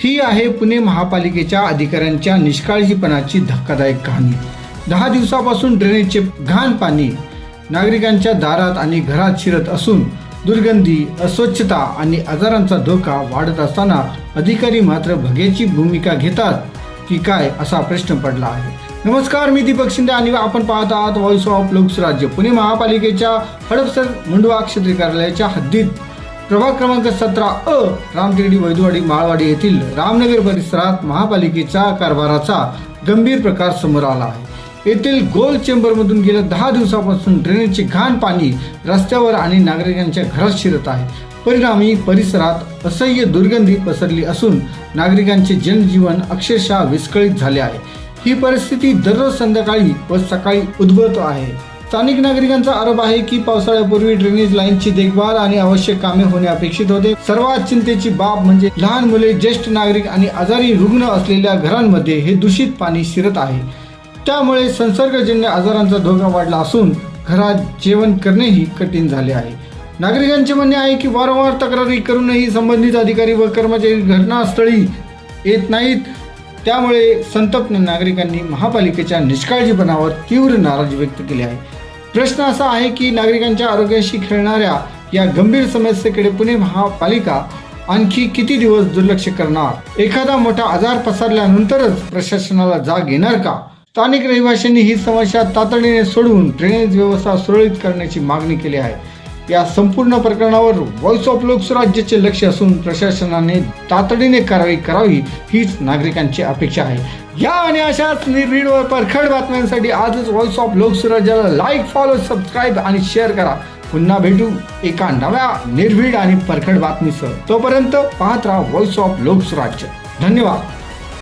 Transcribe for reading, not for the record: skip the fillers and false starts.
ही आहे पुणे महापालिकेच्या अधिकाऱ्यांच्या निष्काळजीपणाची धक्कादायक कहाणी। 10 दिवसापासून ड्रेनेजचे घाण पाणी नागरिकांच्या दारात आणि घरात शिरत असून दुर्गंधी, अस्वच्छता आणि आजारांचा धोका वाढत असताना अधिकारी मात्र भग्याची भूमिका घेतात की काय असा प्रश्न पडला आहे। नमस्कार, मी दीपक शिंदे आणि आपण पाहत आहात व्हॉइस ऑफ लोकसुराज्य। पुणे महापालिकेच्या हडपसर मुंडवा क्षेत्रीय कार्यालयाच्या हद्दीत प्रभाग क्रमांक 17 रामटेकडी, वैदवाडी, माळवाडी येथील रामनगर परिसरात महापालिकेच्या कारभाराचा गंभीर प्रकार समोर आला आहे। येथील गोल चेंबरमधून गेल्या 10 दिवसापासून ड्रेनेजचे घाण पाणी रस्त्यावर आणि नागरिकांच्या घरात शिरत आहे। परिणामी परिसरात असह्य दुर्गंधी पसरली असून नागरिकांचे जनजीवन अक्षरशः विस्कळीत झाले आहे। ही परिस्थिती दररोज संध्याकाळी व सकाळी उद्भवत आहे। स्थानिक नागरिकांचा आरोप आहे की पावसाळ्यापूर्वी ड्रेनेज लाईनची देखभाल आणि आवश्यक कामे होणे अपेक्षित होते। सर्वात चिंतेची बाब म्हणजे लहान मुले, ज्येष्ठ नागरिक आणि आजारी रुग्ण असलेल्या घरांमध्ये हे दूषित पाणी शिरत आहे। त्यामुळे संसर्गजन्य आजारांचा धोका वाढला असून घरात जेवण करणेही कठीण झाले आहे। नागरिकांचे म्हणणे आहे की वारंवार तक्रारी करूनही संबंधित अधिकारी व कर्मचारी घटनास्थळी येत नाहीत। त्यामुळे संतप्त नागरिकांनी महापालिकेच्या निष्काळजीपणावर तीव्र नाराजी व्यक्त केली आहे। प्रश्न असा आहे की नागरिकांच्या आरोग्याशी खेळणाऱ्या या गंभीर समस्येकडे पुणे महापालिका आणखी किती दिवस दुर्लक्ष करणार? एखादा मोठा आजार पसरल्यानंतरच प्रशासनाला जाग येणार का? स्थानिक रहिवाशांनी ही समस्या तातडीने सोडवून ड्रेनेज व्यवस्था सुरळीत करण्याची मागणी केली आहे। या संपूर्ण प्रकरणावर व्हॉइस ऑफ लोकसुराज्याचे लक्ष असून प्रशासनाने तातडीने कारवाई करावी हीच नागरिकांची अपेक्षा आहे। या आणि अशाच निर्भीड व परखड बातम्यांसाठी आजच व्हॉइस ऑफ लोकसुराज्याला लाईक, फॉलो, सबस्क्राईब आणि शेअर करा। पुन्हा भेटू एका नव्या निर्भीड आणि परखड बातमीसह। तोपर्यंत पाहत राहा व्हॉइस ऑफ लोकसुराज्य। धन्यवाद।